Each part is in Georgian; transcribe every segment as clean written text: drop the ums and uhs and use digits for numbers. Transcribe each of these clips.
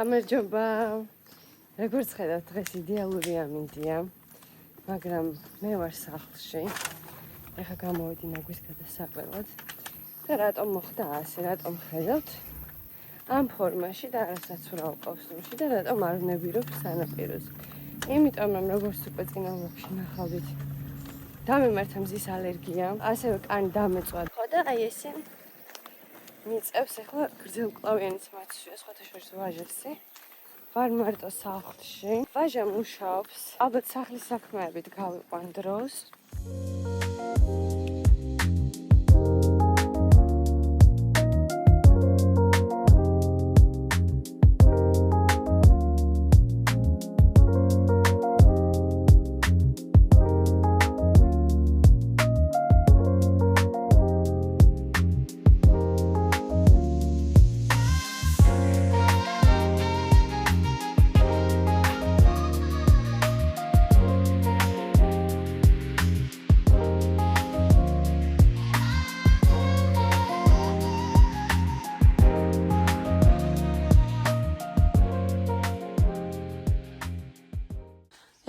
გამარჯობა. როგორც ხედავთ, დღეს იდეალური ამინდია, მაგრამ მე ვარ სახლში. ეხლა გამოვიდი ნაგვის გადასაყრელად. და რატომ მოხდა ასე, რატომ ხედავთ ამ ფორმაში და არასაცურაო კოსტუმში და რატომ არ ვნებირობ სანაპიროს. იმიტომ რომ როგორც უკვე წინა ვლოგში ნახავდით, დამემართა მზის ალერგია, ასევე კანი დამეწვა. ხო და აი ესე მიწევს ახლა გრძელკლავიანიც მათშია, სხვათა შორის ვაჟესი. ვარ მარტო სახლში. ვაჟა მუშაობს. ალბათ სახლის საქმეებით გავიყვან დროს.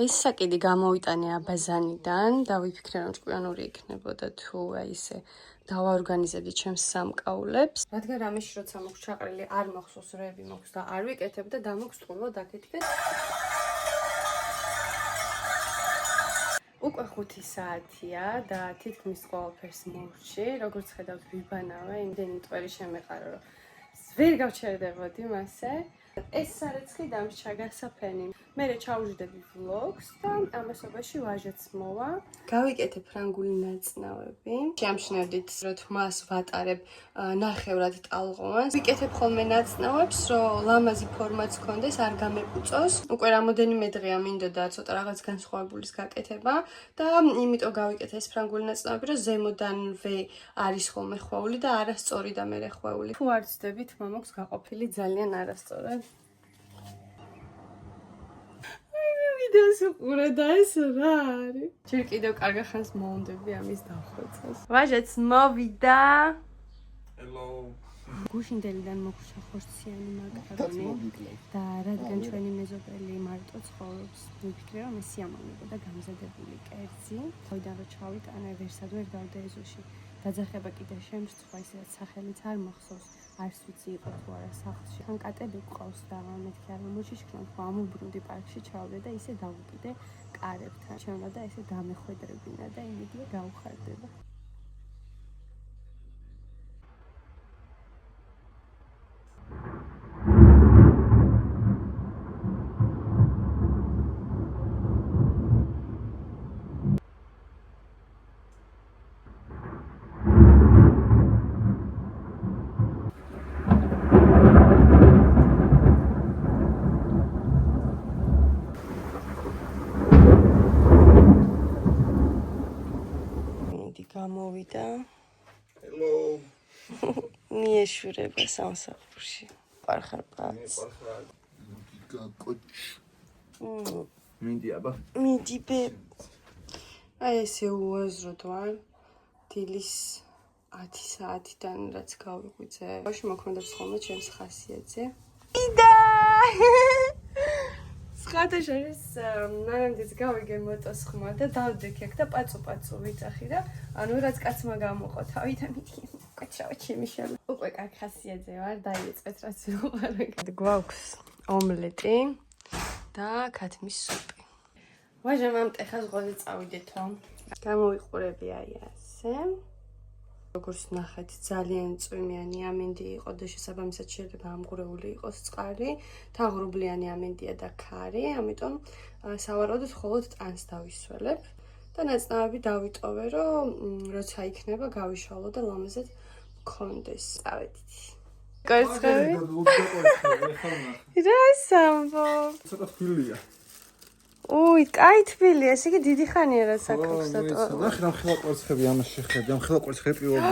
ეს საკიდი გამოვიტანე აბაზანიდან და ვიფიქრე რომ ჭკვიანური იქნებოდა თუ აი ესე დავაორგანიზებდი ჩემს სამკაულებს. რადგან რამეში როცა მოქვს ჩაყრილი არ მოხსოვს რები მოქვს და არ ვიკეთებ და დამოქვს ტყუილად აკეთქეთ. უკვე 5 საათია და თითქმის ყველაფერს მოვრჩი. როგორც ხედავთ ვიბანავე, იმდენი ტვერი შემეყარა რომ ვერ გავჩერდებოდი მასე. ეს სარეცხი დამრჩა გასაფენი. მე ჩავუждები ვლოგს და ამასობაში ვაჟაც მოვა. გავიკეთებ ფრანგული ნაწნავები. შემშნევდით რომ თმას ვატარებ ნახევრად ტალღოვანს. ვიკეთებ ხოლმე ნაწნავებს, რომ ლამაზი ფორმაც ქონდეს, არ გამეპუწოს. უკვე რამოდენიმე დღეა მინდოდა ცოტა რაღაც განსხვავებულის გაკეთება და იმიტომ გავიკეთე ეს ფრანგული ნაწნავები, რომ ზემოდანვე არის ხოლმე ხვეული და არასწორი და მერე ხვეული. თუ არ ცდებით, მამოქს გაყოფილი ძალიან არასწორად. ვიდეოს უყურე და ეს რა არის? ჯერ კიდევ კარგა ხანს მოვუნდები ამის დახვეწას. ვაჟაც მოვიდა. Hello. გუშინდელიდან მოგვშა ხორციანი მაკარონი და რადგან ჩვენი მეზობელი მარტო ცხოვრობს, ვიფიქრე რომ ეს სიამოვნებოდა გამზადებული კერძი. ხოიდან რო ჩავიტანე ვერსად ვერ დავდე ეზოში. დაძახება კიდე შემსწვა, ისედაც სახელიც არ მახსოვს. არც ვიცი იყო თუ არა სახლში. თან კატები გვყავს და მეთქი არ მოჩიშქნათ, ხო ამობრუნდი პარკში ჩავდე და ისე დავუკიდე კარებთან. ჩემმა და ესე დამეხვედრებინა და იმედია გავხარდება. გამოვიდა. Hello. მიეშურება სამსახურში. პარხარ პაც. მინდი აბა. მიდი ბე. აი ესე უაზროდ ვარ. დილის 10 საათიდან რაც გავიღვიძე. ბავშვი მოქმედებს ხოლმე ჩემს ხასიათზე. იდა! სხვათა შორის მანამდეც გავიგე მოტოს ხმა და დავდექ აქ და პაწუ ვიწახი და ანუ რაც კაცმა გამოყო თავიდან მიდი კაცაო ჩემი შენ უკვე კარგ ხასიათზე ვარ დაიწყეთ რაც ვიყარე. გვაქვს ომლეტი და ქათმის სუპი. ვაჟამ ამ ტეხას ღოზე წავიდეთო. გამოვიყურები აი ასე. როგორც ნახეთ, ძალიან წვიმიანი ამინდი იყო და შესაბამისად შეიძლება ამღვრეული იყოს წყალი. თაღრუბლიანი ამინდია და ქარი, ამიტომ სავარაუდოდ მხოლოდ ტანს დავისველებ და ნაწნავები დავიტოვე, რომ როცა იქნება გავიშალო და ლამაზად მქონდეს. წავედით. კოიცხოვი? რა სამბო? ცოტა თბილია. უი, კაი თბილია, ესე იგი დიდი ხანია რა საქმეში დატოვა. ნახე რამ ხელა კვერცხები ამას შეხედე, ამ ხელა კვერცხები პირველი.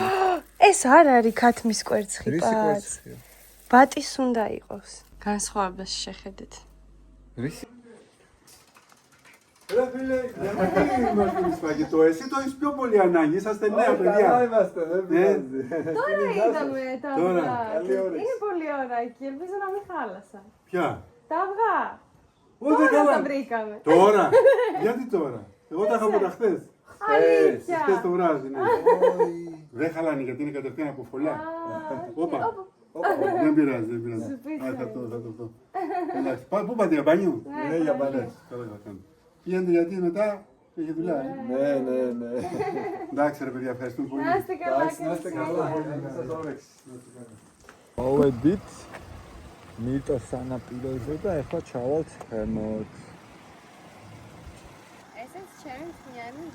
ეს არ არის ქათმის კვერცხი, რისი პაც. კვერცხია? ბატის უნდა იყოს. განსხვავებას შეხედეთ. რისი? То есть то есть популярна, не состояние Τώρα είδαμε τα αυγά. Είναι πολύ ωραία και ελπίζω να μην χάλασαν. Ποια? Τα αυγά. Ούτε Τώρα καλά. τα βρήκαμε. Τώρα. Γιατί τώρα? Εγώ τα είχα από τα χθες. Αλήθεια. Χθες το βράδυ, ναι. Δεν χαλάνε γιατί είναι κατευθείαν από φωλιά. Όπα. Δεν πειράζει, δεν πειράζει. Θα το δω. Εντάξει, πού πάτε για μπάνιο? Ναι, για μπάνιο. Καλά θα κάνω. Πηγαίνετε γιατί μετά έχει δουλειά. Ναι. Εντάξει ρε παιδιά, ευχαριστούμε πολύ. Να είστε καλά. Να είστε καλά. Σας όρεξη. მოვედით მიტოს სანაპიროზე და ახლა ჩავალთ ხემოთ. ესეც ჩემი მთიანი.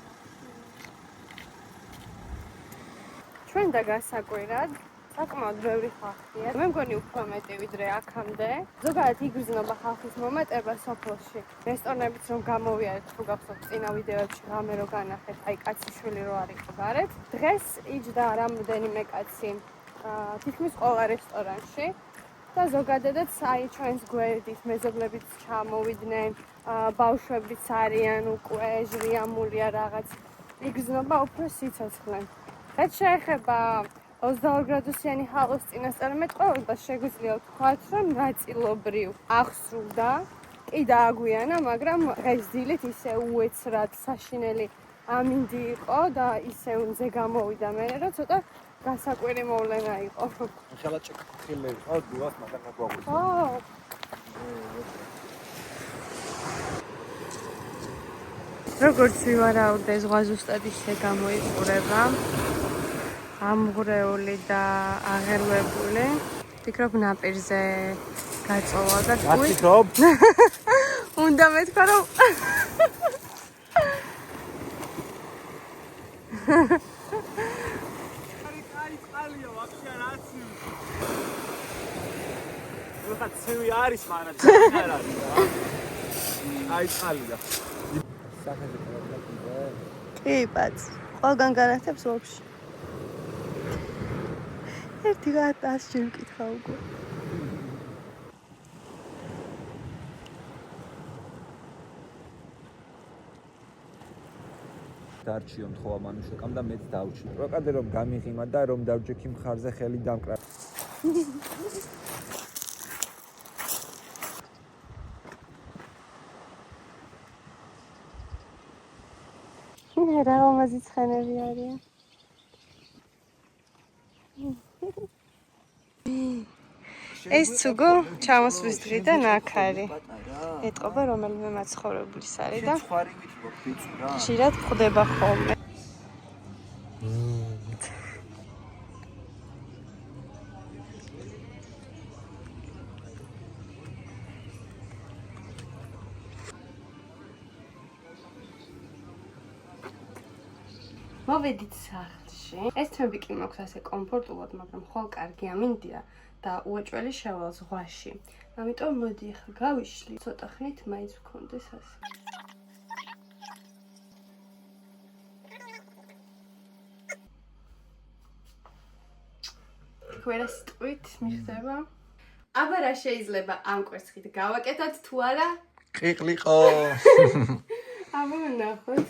ჩვენ და გასაკვირად საკმაოდ ბევრი ხალხია. მე მგონი უფრო მეტი ვიდრე აქამდე. ზოგადად იგრძნობა ხალხის მომატება სოფელში. რესტორნებიც რომ გამოვიარეთ, თუ გახსოვთ წინა ვიდეოებში რამე რო განახეთ, აი კაციშვილი რო არ იყო გარეთ. დღეს იჯდა რამდენიმე კაცი თითქმის ყველა რესტორანში და ზოგადადაც აი ჩვენს გვერდით მეზობლებიც ჩამოვიდნენ, ბავშვებიც არიან უკვე ჟრიამულია რაღაც. იგრძნობა უფრო სიცოცხლე. რაც შეეხება 22 გრადუსიანი ჰალოს წინასწარმეტყველება, შეგვიძლია ვთქვათ, რომ ნაწილობრივ აღსრულდა, კი დააგვიანა, მაგრამ დღეს დილით ისე უეცრად საშინელი ამინდი იყო და ისე უნზე გამოვიდა მე, რომ ცოტა გასაკვირი მოვლენა იყო. ხელა ჭიქილი ყავს გულას მაგარ გაგვაღვიძე. როგორც ვივარაუდე, ზღვა ზუსტად ისე გამოიყურება. ამღვრეული და აღელვებული. ფიქრობ ნაპირზე გაწოლა და თქვი. გაფიქრობ? უნდა მეთქვა რომ კარი წყალია ვაფშე რაცი. ვიღაც ცივი არის, მაგრამ ძალიან არ არის რა. აი წყალია. სახეზე პრობლემაა. კი, ბაც. ყველგან განათებს ვაფშე. ერთი გადასჭი მკითხა უკვე. დარჩიო მთხოვა მანუშეკამ და მეც დავჭი. პროკადე რომ გამიღიმა და რომ დავჯექი მხარზე ხელი დამკრა. რა ლამაზი ცხენები არიან. ეს ცუგო ჩამოსვლის დღიდან აქ არის. ეტყობა რომელიმე მაცხოვრებლის არის და ხშირად გვხვდება ხოლმე. მოვედით სახლში. ეს თმები კი მაქვს ასე კომფორტულად, მაგრამ ხოლ კარგი ამინდია და უეჭველი შევალ ზღვაში. ამიტომ მოდი ახლა გავიშლი, ცოტა ხნით მაინც ვქონდეს ასე. ყველა სიტყვით მიხდება. აბა რა შეიძლება ამ კვერცხით გავაკეთოთ თუ არა? ყიყლიყო. აბა ნახოთ.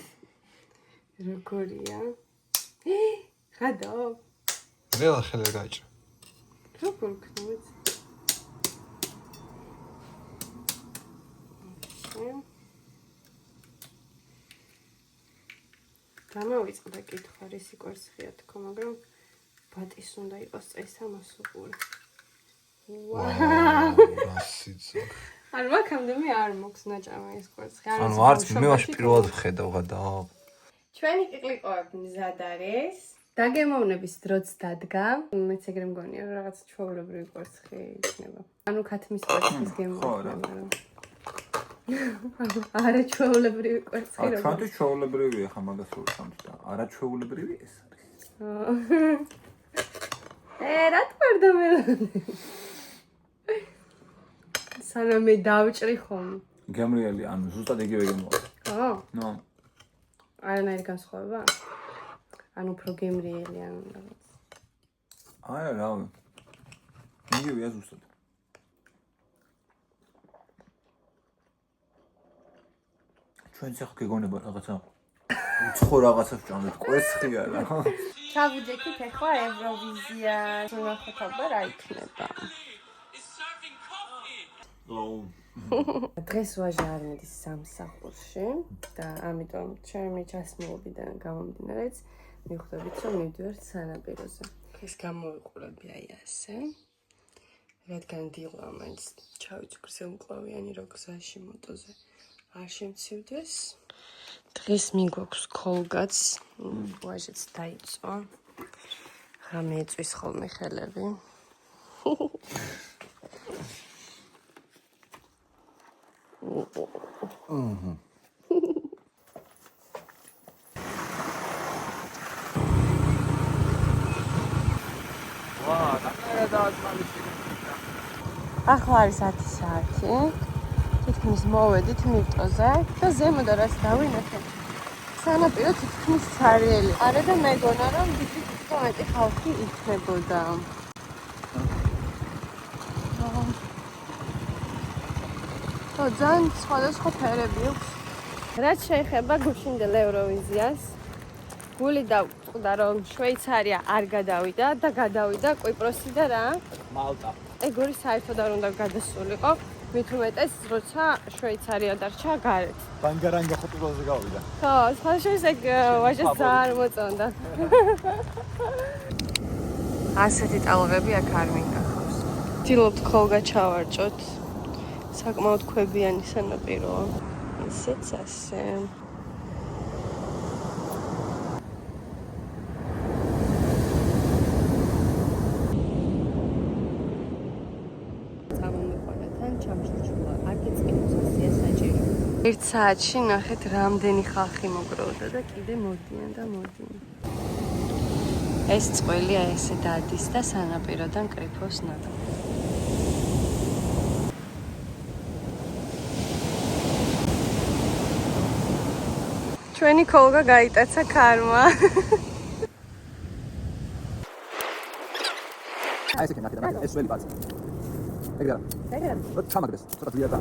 როგორია? გადავ. რელა ხელე გაჭრა. როგორ ქნოთ? გამოვიწყდა კითხვა რისი კვერცხია თქო, მაგრამ ბატის უნდა იყოს წესამოსუყური. ვაუ! რასიცა. ანუ აქამდე მე არ მოქვს ნაჭამი ეს კვერცხი. ანუ არც მე ვაში პირველად ვხედავ გადავა. ჩვენი კიკლიკოები მზად არის. დაგემოვნების დროც დადგა. მეც ეგრე მგონია რომ რაღაც ჩვეულებრივი კვერცხი იქნება. ანუ ქათმის კვერცხის გემოვნება. არა ჩვეულებრივი კვერცხი რა. ჩვენთვის ჩვეულებრივია ხა მაგას რო ვთქვამთ და არა ჩვეულებრივი ეს არის. რა თქმა მე. სანამ მე დავჭრი ხომ. გემრიელი, ანუ ზუსტად იგივე გემოვა. ხო? ნო. არანაირი განსხვავება? ანუ უფრო გემრიელი ან რაღაც. არა, რა. იგივეა ზუსტად. ჩვენც ახ გეგონება რაღაცა უცხო რაღაცას ჭამეთ, კვერცხი არა. ჩავუჯექით ახლა ევროვიზია. ვნახოთ აბა რა იქნება. დღეს ვაჟა არ მიდის სამსახურში და ამიტომ ჩემი ჩასმულობიდან გამომდინარეც მივხვდებით რომ მივდივართ სანაპიროზე. ეს გამოვიყურები აი ასე. რადგან დილა მაინც ჩავიწვი გრძელმკლავიანი რო გზაში მოტოზე არ შემცივდეს. დღეს მიგვაქვს ქოლგაც, ვაჟაც დაიწვა. ღამე ეწვის ხოლმე ხელები. ახლა არის 10 საათი. თითქმის მოვედით მიწოზე და ზემოდან რაც დავინახეთ. სანაპირო თითქმის ცარიელი. არა და მეგონა რომ დიდი მეტი ხალხი იქნებოდა. ძალიან სხვადასხვა ფერები აქვს. რაც შეეხება გუშინდელ ევროვიზიას, გული დავწყდა რომ შვეიცარია არ გადავიდა და გადავიდა კვიპროსი და რა? მალტა. ეგ ორი საერთოდ არ უნდა გადასულიყო, მით უმეტეს როცა შვეიცარია დარჩა გარეთ. ბანგარანგა ხოტბოლზე გავიდა. ხო, სხვაშორის ეგ ვაჟას ძალიან მოწონდა. ასეთი ტალღები აქ არ მინახავს. ვთილობთ ქოლგა ჩავარჭოთ. საკმაოდ ქვებიანი სანაპიროა. ისეც ასე. ერთ საათში ნახეთ რამდენი ხალხი მოგროვდა და კიდე მოდიან და მოდიან. ეს წყვილი აი ესე დადის და სანაპიროდან კრიფოს ნადა. ჩვენი ქოლგა გაიტაცა ქარმა. აი ესე კენახი და ეს ველი ბაცი. ეგ რა. ეგ რა. როდ ჩამაგდეს, ცოტა ძლიერ და.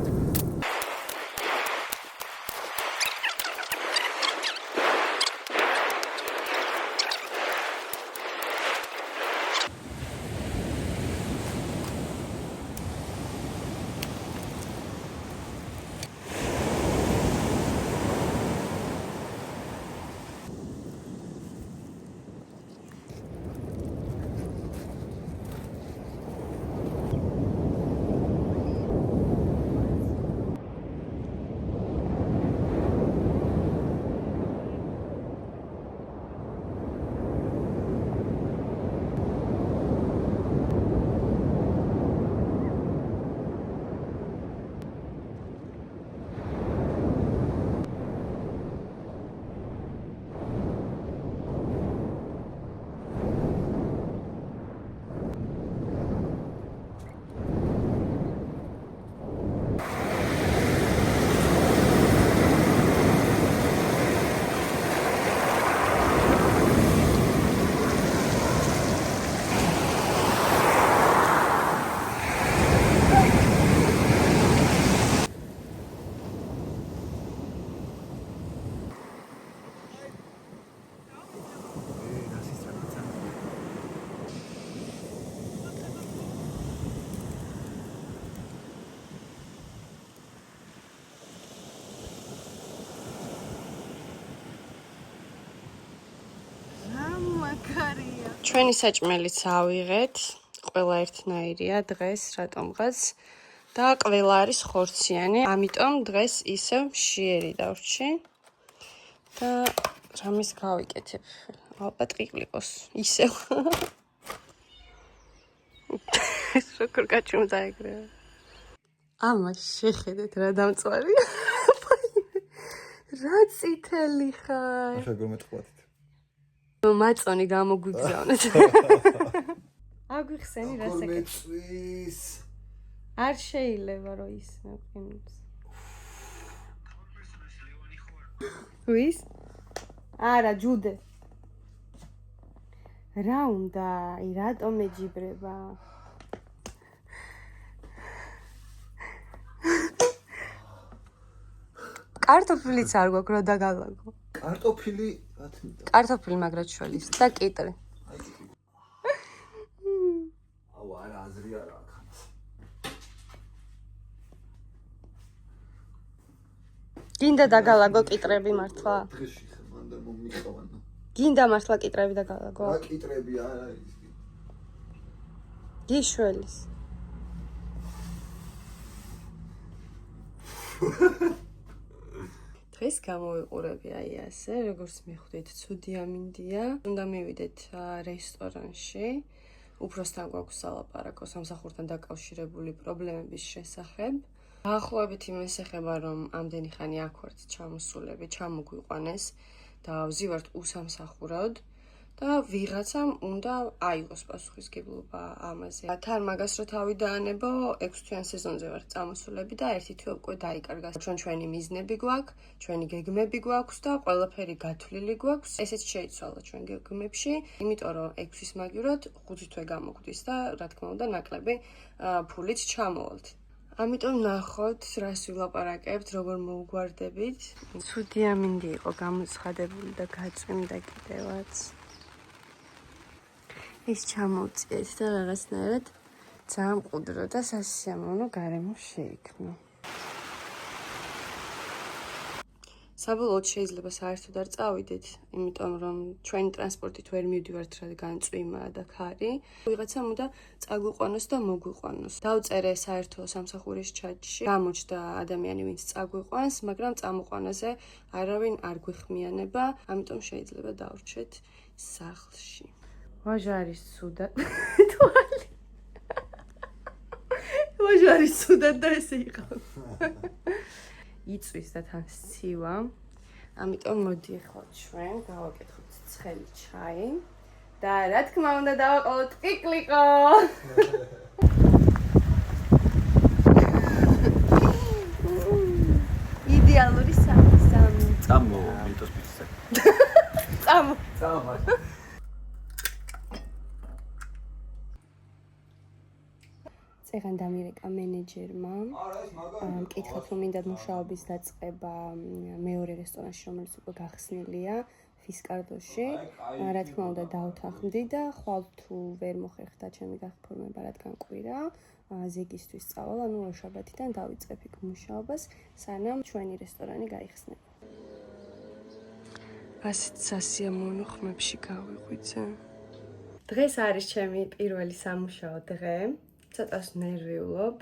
ჩვენი საჭმელიც ავიღეთ. ყველა ერთნაირია დღეს რატომღაც და ყველა არის ხორციანი, ამიტომ დღეს ისევ მშიერი დავრჩი და რამის გავიკეთებ. ალბათ ყიყლიყოს ისევ. ეს როგორ გაჩუმდა ეგრე. ამას შეხედეთ რა დამწვარია. რა წითელი ხარ. ახლა გომეთყვათ. მაწონი გამოგვიგზავნეთ. აგვიხსენი რა საკეთებს. არ შეიძლება რომ ისმევ ყინულს. ვის? არა, ჯუდე. რა უნდა? აი რატომ ეჯიბრება? კარტოფილიც არ გვაქვს რა დაგალაგო. კარტოფილი კარტოფილი მაგრად შველის და კიტრი. აუ არა აზრი არა აქ. გინდა დაგალაგო კიტრები მართლა? დღეში მანდა მომიყავანა. გინდა მართლა კიტრები დაგალაგო? რა კიტრები არა ის. გიშველის. დღეს გამოვიყურები აი ასე, როგორც მიხვდით, ცუდი ამინდია. უნდა მივიდეთ რესტორანში. უფროსთან გვაქვს სალაპარაკო სამსახურთან დაკავშირებული პრობლემების შესახებ. დაახლოებით იმას ეხება, რომ ამდენი ხანი აქ ვართ ჩამოსულები, ჩამოგვიყვანეს და ვზივართ უსამსახუროდ და ვიღაცამ უნდა აიღოს პასუხისმგებლობა ამაზე. თან მაგას რო თავი დაანებო, 6 თვიან სეზონზე ვართ წამოსულები და ერთი თვე უკვე დაიკარგა. ჩვენი მიზნები გვაქვს, ჩვენი გეგმები გვაქვს და ყველაფერი გათვლილი გვაქვს. ესეც შეიცვალა ჩვენ გეგმებში, იმიტომ რომ 6-ის მაგივრად 5 თვე გამოგვდის და რა თქმა უნდა ნაკლები ფულით ჩამოვალთ. ამიტომ ნახოთ, რას ვილაპარაკებთ, როგორ მოუგვარდებით. ცუდი ამინდი იყო გამოცხადებული და გაწვიმდა კიდევაც. ის ჩამოვწიეთ და რაღაცნაირად ძალიან მყუდრო და სასიამოვნო გარემო შეიქმნა. საბოლოოდ შეიძლება საერთოდ არ წავიდეთ, იმიტომ რომ ჩვენი ტრანსპორტით ვერ მივდივართ, რადგან წვიმაა და ქარი. ვიღაცამ უნდა წაგვიყვანოს და მოგვიყვანოს. დავწერე საერთო სამსახურის ჩატში, გამოჩნდა ადამიანი, ვინც წაგვიყვანს, მაგრამ წამოყვანაზე არავინ არ გვიხმიანება, ამიტომ შეიძლება დავრჩეთ სახლში. ვაჟა არის ცუდად. თვალი. ვაჟა არის ცუდად და ესე იყავს. იწვის და თან სცივა. ამიტომ მოდი ახლა ჩვენ გავაკეთოთ ცხელი ჩაი და რა თქმა უნდა დავაყოლოთ ყიკლიყო. იდეალური სამი. წამო მიტოს პიცცა. წამო. წეგან დამირეკა მენეჯერმა. მკითხეთ რომ მინდა მუშაობის დაწყება მეორე რესტორანში, რომელიც უკვე გახსნილია ფისკარდოში. რა თქმა უნდა დავთანხმდი და ხვალ თუ ვერ მოხერხდა ჩემი გაფორმება, რადგან კვირა, ზეგისთვის წავალ, ანუ შაბათიდან დავიწყებ იქ მუშაობას, სანამ ჩვენი რესტორანი გაიხსნება. ასეთ სასიამოვნო ხმებში გავიღვიძე. დღეს არის ჩემი პირველი სამუშაო დღე. ცოტას ნერვიულობ,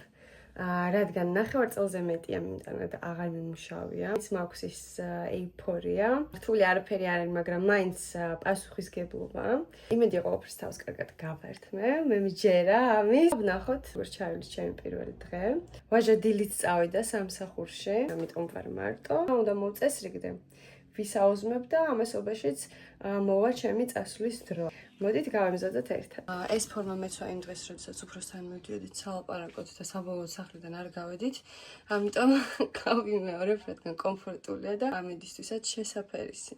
რადგან 9 წელზე მეტია მიმტანად აღარ მიმუშავია. ის მაქვს ის ეიფორია. რთული არაფერი არ არის, მაგრამ მაინც პასუხისმგებლობა. იმედი ყოველთვის თავს კარგად გავერთმე. მე მჯერა ამის. ვნახოთ, როგორ ჩავივლი ჩემი პირველი დღე. ვაჟა დილით წავიდა სამსახურში, ამიტომ ვარ მარტო. უნდა მოვწესრიგდე. ვისაუზმებ და ამასობაშიც მოვა ჩემი წასვლის დრო. მოდით გავემზადოთ ერთად. ეს ფორმა მეცვა იმ დღეს, როდესაც უფროსთან მივდიოდით სალაპარაკოთ და საბოლოოდ სახლიდან არ გავედით. ამიტომ გავიმეორებ, რადგან კომფორტულია და ამედისთვისაც შესაფერისი.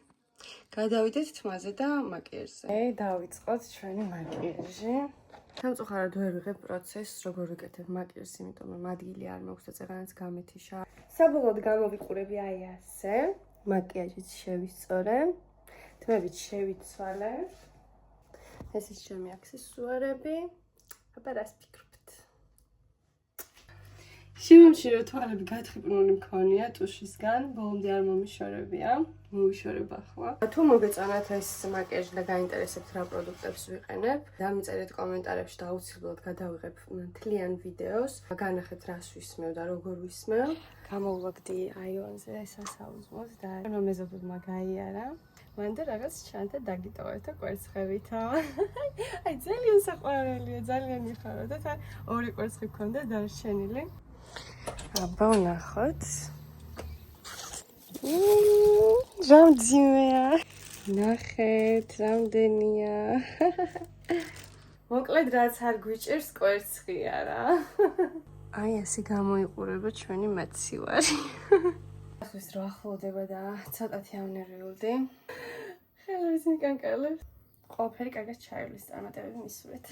გადავიდეთ თმაზე და მაკიაჟზე. დავიწყოთ ჩვენი მაკიაჟი. სამწუხაროდ ვერ ვიღებ პროცესს, როგორ ვიკეთებ მაკიაჟს, იმიტომ რომ ადგილი არ მაქვს და წეღანაც გამეთიშა. საბოლოოდ გამოვიყურები აი ასე. მაკიაჟიც შევისწორე, თმებით შევიცვალე. ეს ის ჩემი აქსესუარები. აბა რას ფიქრობთ? შემომჭირო თვალები გათხიპნული მქონია ტუშისგან, ბოლომდე არ მომიშორებია. მოვიშორებ ახლა. თუ მოგეწონათ ეს მაკიაჟი და გაინტერესებთ რა პროდუქტებს ვიყენებ, დამიწერეთ კომენტარებში და აუცილებლად გადავიღებ მთლიან ვიდეოს. განახეთ რას ვისმევ და როგორ ვისმევ. გამოვლაგდი აიონზე სასაუზმოს და რომ მეზობლმა გაიარა. მანდ რაღაც ჩანთა დაგიტოვეთ და კვერცხებითა. აი ძალიან საყვარელია, ძალიან მიხარო და თან ორი კვერცხი მქონდა დარჩენილი. აბა ვნახოთ. რამდენია? ნახეთ, რამდენია. მოკლედ რაც არ გვიჭირს კვერცხია რა. აი ასე გამოიყურება ჩვენი მაცივარი. ახლა რო ახლოვდება და ცოტათი ავნერვიულდი. ხელის მიკანკალებს. ყველაფერი კარგად ჩაივლის, წარმატებები მისურვეთ.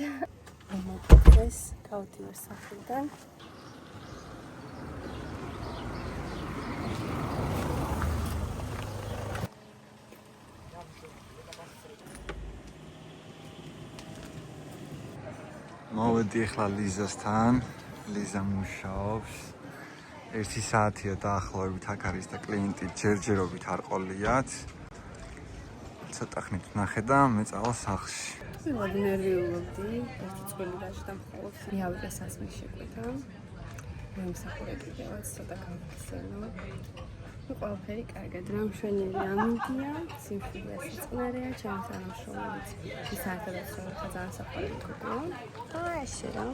მომაკვდეს გავდივარ სახლიდან. მოვედი ახლა ლიზასთან. ლიზა მუშაობს. 1 საათია დაახლოებით აქ არის და კლიენტი ჯერჯერობით არ ყოლიათ. ცოტა ხნით ნახე და მე წავალ სახლში. ვიღად ნერვიულობდი, წვილი დაჟდა მხოლოდ. მიავიღე სასმის შეკვეთა. მომსახურე კიდევაც ცოტა გავხსენო. ყველაფერი კარგად, რა მშვენიერი ამინდია, სიმშვიდე სიწყნარეა, ჩემს თანამშრომლებს ის საერთოდ ხა ძალიან საყვარელი თქო. და ესე რა.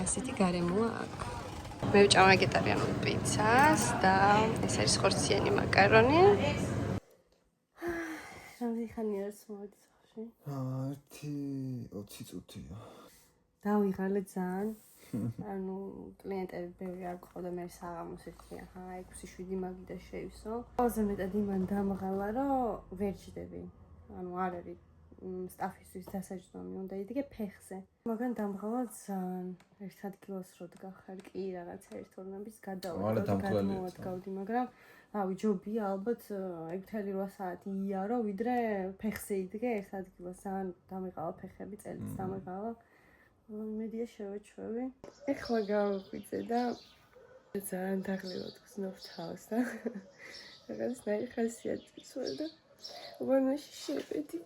ასეთი გარემოა აქ. მე ვჭამ ვეგეტარიანულ პიცას და ეს არის ხორციანი მაკარონი. რამდენი ხანია რაც მოვედი სახლში? 20 წუთია. დავიღალე ძალიან. ანუ კლიენტები ბევრი არ გყავდა მე საღამოს ეხლიან ხა 6-7 მაგიდა შეივსო. ყველაზე მეტად იმან დამღალა რომ ვერ ჯდები. ანუ არ არის სტაფისთვის დასაჯდომი უნდა იდგე ფეხზე. მაგან დამღალა ძალიან. ერთ ადგილას რო დგახარ კი რაღაცა ერთოვნების გადავადგავდი, მაგრამ რავი ჯობია ალბათ ეგ მთელი 8 საათი იარო ვიდრე ფეხზე იდგე ერთ ადგილას. ძალიან დამიყალა ფეხები წელიც დამიყალა. მედია შევეჩვევი. ეხლა გავიხვიძე და ძალიან დაღლილად გზნობ თავს და რაღაცნაირი ხასიათი ვცვალ და ვანაში შევედი.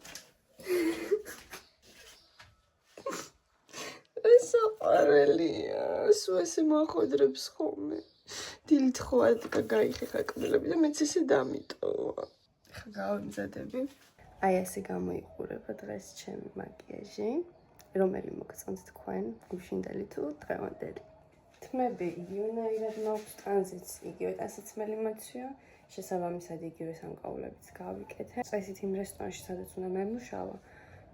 ეს საყვარელია, სულ ესე მახვედრებს ხოლმე. დილით ხო ადგა გაიხიხა კბილები და მეც ესე დამიტოვა. ეხლა გავიმზადები. აი ასე გამოიყურება დღეს ჩემი მაკიაჟი. რომელი მოგწონთ თქვენ, გუშინდელი თუ დღევანდელი. თმები იგივენაირად მაქვს ტრანზიტს, იგივე ტანსაცმელი მოცვია, შესაბამისად იგივე სამკაულებიც გავიკეთე. წესით იმ რესტორანში, სადაც უნდა მემუშავა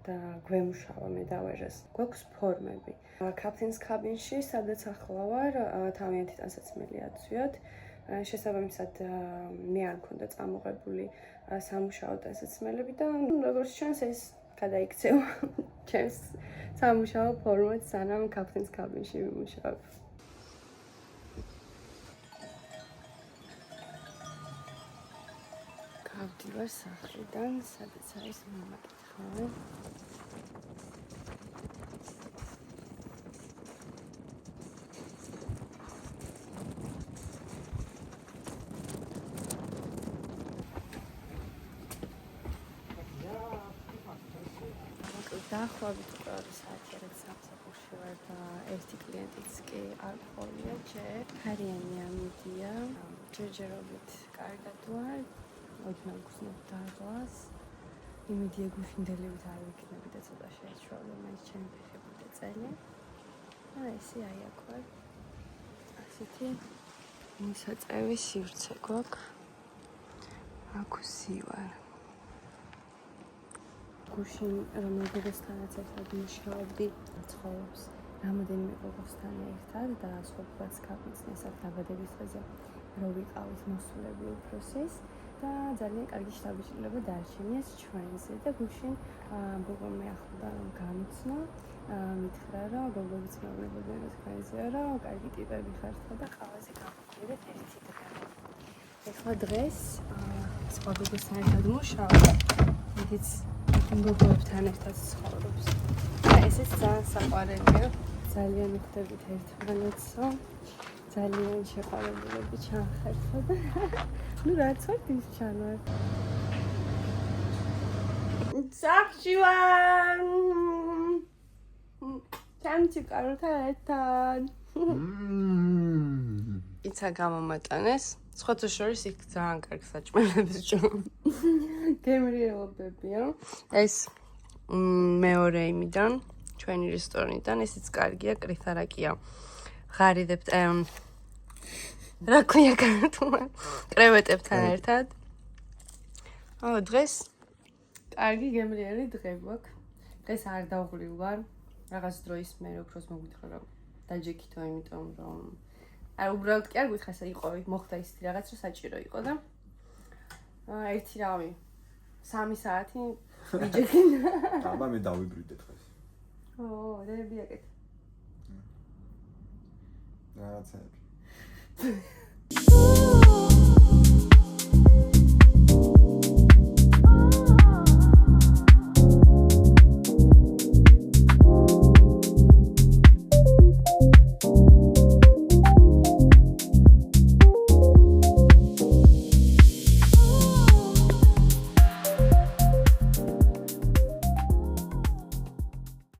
და გვემუშავა მე დავეჟეს. გვაქვს ფორმები. კაპტენს კაბინში, სადაც ახლა ვარ, თავიანთი ტანსაცმელი აცვიოთ. შესაბამისად მე არ მქონდა წამოღებული სამუშაო ტანსაცმელები და როგორც ჩანს ეს გადაიქცევა ჩემს სამუშაო ფორმად, სანამ კაპტენს კაბინში ვიმუშავებ. გავდივარ სახლიდან, სადაც არის მომაკითხავე. დაახლოებით უკვე საათია, რაც სამსახურში ვარ და ერთი კლიენტიც კი არ ყოლია ჯერ. ხარიანი ამიდია, ჯერჯერობით კარგად ვარ, ოდნავ გრძნობ დარღვას. იმედია გუშინდელივით არ ვიქნები და ცოტა შეეჩვევლო მაინც ჩემი ფეხები და წელი. და ესე აი აქ ვარ. ასეთი მისაწევი სივრცე გვაქვს. აქ ვსივარ. გუშინ რომელიმე რესტორანს ერთად მუშაობდი, ცხოვრობს რამოდენიმე გოგოსთან ერთად და სხვადასხვა კაპიცნეს აქ დაბადების დღეზე რო ვიყავით მოსულები უფროსის და ძალიან კარგი შთაბეჭდილება დარჩენიეს ჩვენზე და გუშინ გოგო მეახლდა რომ გამიცნო, მითხრა რომ გოგოიც მეუბნებოდნენ რომ თქვენზეა რომ კარგი ტიპები ხართ და ყავაზე გავხდით ერთი დღე. ეხლა დღეს სხვა გოგოსთან ერთად მუშაობ, იქიც გოგოებთან ერთად ცხოვრობს. ესეც ძალიან საყვარელია. ძალიან ვხვდებით ერთმანეთსო. ძალიან შეყვარებულები ჩანხერხო და ნუ რაც ვარ ის ჩანვარ. სახლში ვარ. ჩემი კაროთა ერთად. იცა გამომატანეს. სხვათა შორის იქ ძალიან კარგ საჭმელებს ჭამ. გემრიელობებია. ეს მეორე იმიდან, ჩვენი რესტორნიდან, ესეც კარგია, კრიფარაკია. ღარიდებთ რა ქვია განათუმა? კრევეტებთან ერთად. დღეს კარგი გემრიელი დღე გვაქვს. დღეს არ დავღლილ ვარ. რაღაც დროის მე უფროს მოგვითხრა რომ დაჯექითო, იმიტომ რომ აი უბრალოდ კი არ გითხრა, იყო მოხდა ისეთი რაღაც რომ საჭირო იყო და ერთი რავი 3 საათი ვიჯექინა. აბა მე დავიბრიდე დღეს. დები აკეთე. რაღაცები.